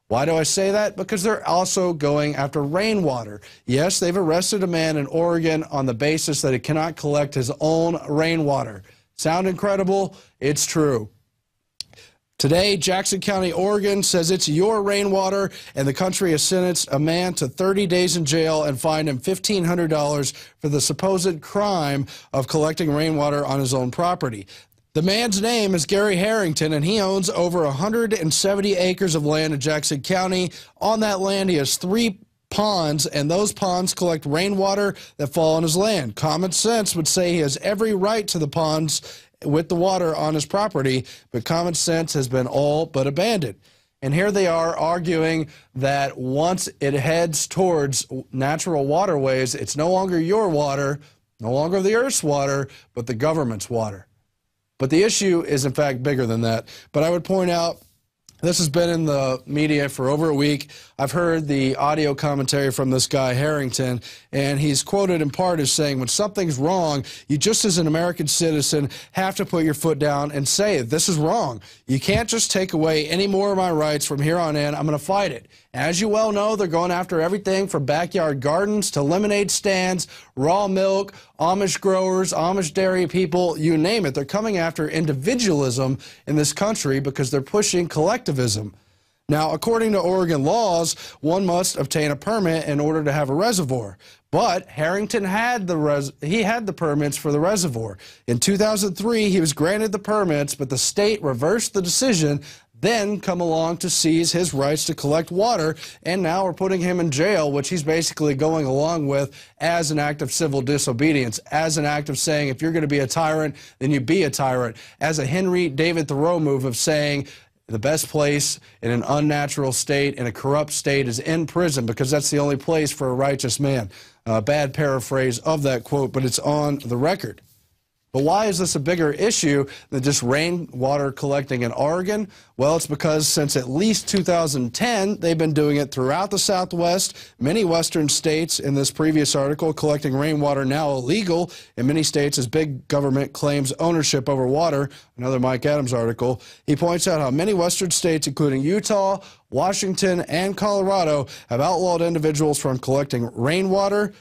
Why do I say that? Because they're also going after rainwater. Yes, they've arrested a man in Oregon on the basis that he cannot collect his own rainwater. Sound incredible? It's true. Today, Jackson County, Oregon says it's your rainwater, and the country has sentenced a man to 30 days in jail and fined him $1,500 for the supposed crime of collecting rainwater on his own property. The man's name is Gary Harrington, and he owns over 170 acres of land in Jackson County. On that land, he has 3 ponds, and those ponds collect rainwater that fall on his land. Common sense would say he has every right to the ponds with the water on his property, but common sense has been all but abandoned. And here they are arguing that once it heads towards natural waterways, it's no longer your water, no longer the Earth's water, but the government's water. But the issue is, in fact, bigger than that. But I would point out, this has been in the media for over a week. I've heard the audio commentary from this guy, Harrington, and he's quoted in part as saying, when something's wrong, you just as an American citizen have to put your foot down and say, this is wrong. You can't just take away any more of my rights from here on in. I'm going to fight it. As you well know, they're going after everything from backyard gardens to lemonade stands, raw milk, Amish growers, Amish dairy people, you name it. They're coming after individualism in this country because they're pushing collectivism. Now, according to Oregon laws, one must obtain a permit in order to have a reservoir. But Harrington had the permits for the reservoir. In 2003, he was granted the permits, but the state reversed the decision, then come along to seize his rights to collect water, and now we're putting him in jail, which he's basically going along with as an act of civil disobedience, as an act of saying, if you're going to be a tyrant, then you be a tyrant, as a Henry David Thoreau move of saying, the best place in an unnatural state, in a corrupt state, is in prison, because that's the only place for a righteous man. Bad paraphrase of that quote, but it's on the record. But why is this a bigger issue than just rainwater collecting in Oregon? Well, it's because since at least 2010, they've been doing it throughout the Southwest. Many western states in this previous article, collecting rainwater now illegal in many states as big government claims ownership over water. Another Mike Adams article. He points out how many western states, including Utah, Washington, and Colorado, have outlawed individuals from collecting rainwater,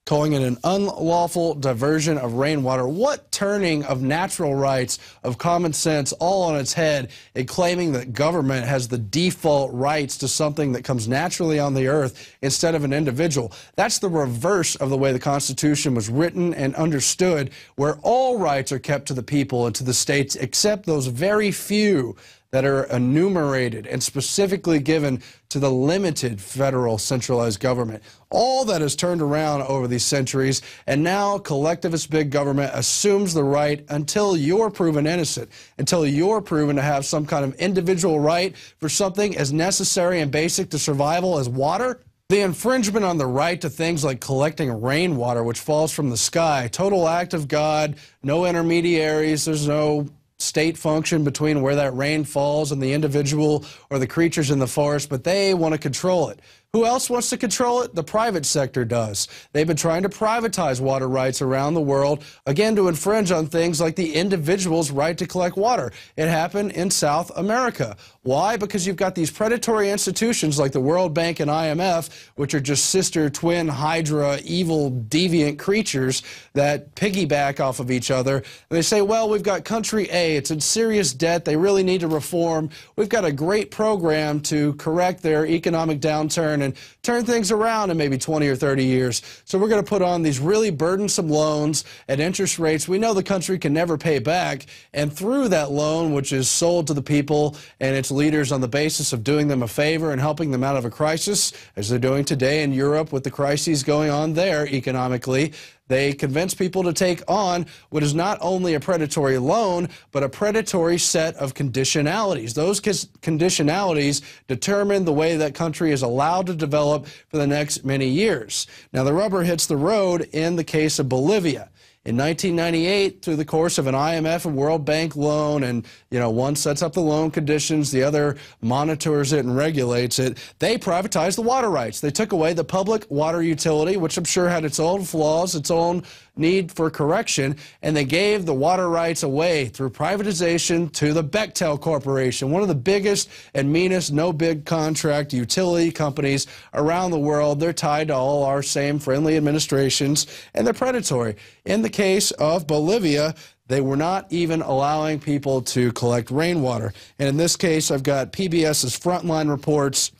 calling it an unlawful diversion of rainwater. What turning of natural rights, of common sense, all on its head, and claiming that government has the default rights to something that comes naturally on the earth instead of an individual. That's the reverse of the way the Constitution was written and understood, where all rights are kept to the people and to the states, except those very few that are enumerated and specifically given to the limited federal centralized government. All that has turned around over these centuries, and now collectivist big government assumes the right until you're proven innocent, until you're proven to have some kind of individual right for something as necessary and basic to survival as water. The infringement on the right to things like collecting rainwater, which falls from the sky, total act of God, no intermediaries, there's no state function between where that rain falls and the individual or the creatures in the forest, but they want to control it. Who else wants to control it? The private sector does. They've been trying to privatize water rights around the world, again, to infringe on things like the individual's right to collect water. It happened in South America. Why? Because you've got these predatory institutions like the World Bank and IMF, which are just sister, twin, hydra, evil, deviant creatures that piggyback off of each other. And they say, well, we've got country A, it's in serious debt, they really need to reform. We've got a great program to correct their economic downturn and turn things around in maybe 20 or 30 years. So we're going to put on these really burdensome loans at interest rates we know the country can never pay back. And through that loan, which is sold to the people and its leaders on the basis of doing them a favor and helping them out of a crisis, as they're doing today in Europe with the crises going on there economically, they convince people to take on what is not only a predatory loan, but a predatory set of conditionalities. Those conditionalities determine the way that country is allowed to develop for the next many years. Now, the rubber hits the road in the case of Bolivia. In 1998, through the course of an IMF and World Bank loan, and one sets up the loan conditions, the other monitors it and regulates it, they privatized the water rights. They took away the public water utility, which I'm sure had its own flaws, its own need for correction, and they gave the water rights away through privatization to the Bechtel Corporation, one of the biggest and meanest no-bid contract utility companies around the world. They're tied to all our same friendly administrations, and they're predatory. In the case of Bolivia, they were not even allowing people to collect rainwater. And in this case, I've got PBS's Frontline reports,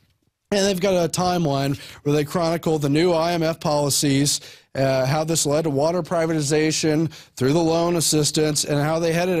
and they've got a timeline where they chronicle the new IMF policies, how this led to water privatization through the loan assistance, and how they handed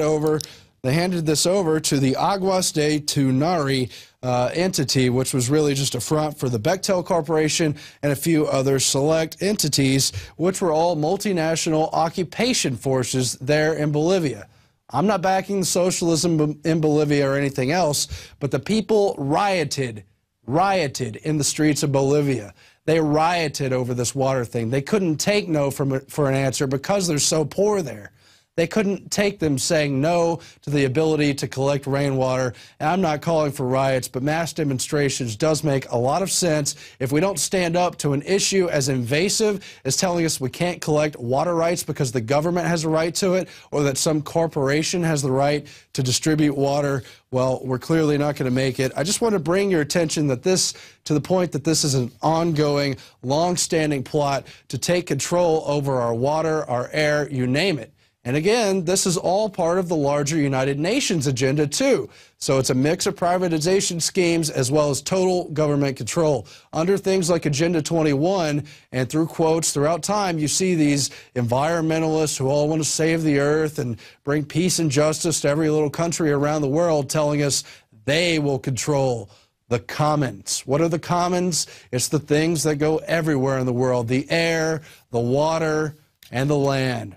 this over to the Aguas de Tunari entity, which was really just a front for the Bechtel Corporation and a few other select entities, which were all multinational occupation forces there in Bolivia. I'm not backing socialism in Bolivia or anything else, but the people rioted in the streets of Bolivia. They rioted over this water thing. They couldn't take no for an answer because they're so poor there. They couldn't take them saying no to the ability to collect rainwater. And I'm not calling for riots, but mass demonstrations does make a lot of sense if we don't stand up to an issue as invasive as telling us we can't collect water rights because the government has a right to it, or that some corporation has the right to distribute water. Well, we're clearly not going to make it. I just want to bring your attention to the point that this is an ongoing, long-standing plot to take control over our water, our air, you name it. And again, this is all part of the larger United Nations agenda, too. So it's a mix of privatization schemes as well as total government control. Under things like Agenda 21 and through quotes throughout time, you see these environmentalists who all want to save the earth and bring peace and justice to every little country around the world telling us they will control the commons. What are the commons? It's the things that go everywhere in the world: the air, the water, and the land.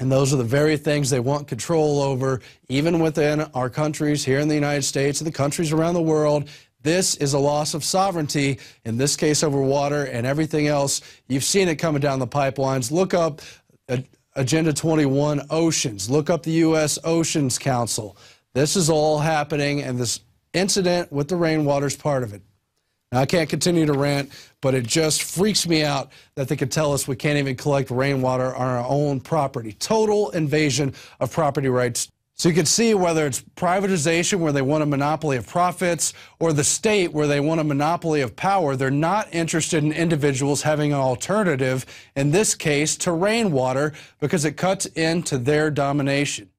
And those are the very things they want control over, even within our countries here in the United States and the countries around the world. This is a loss of sovereignty, in this case over water and everything else. You've seen it coming down the pipelines. Look up Agenda 21 Oceans. Look up the U.S. Oceans Council. This is all happening, and this incident with the rainwater is part of it. Now, I can't continue to rant, but it just freaks me out that they could tell us we can't even collect rainwater on our own property. Total invasion of property rights. So you can see whether it's privatization where they want a monopoly of profits or the state where they want a monopoly of power, they're not interested in individuals having an alternative, in this case to rainwater, because it cuts into their domination.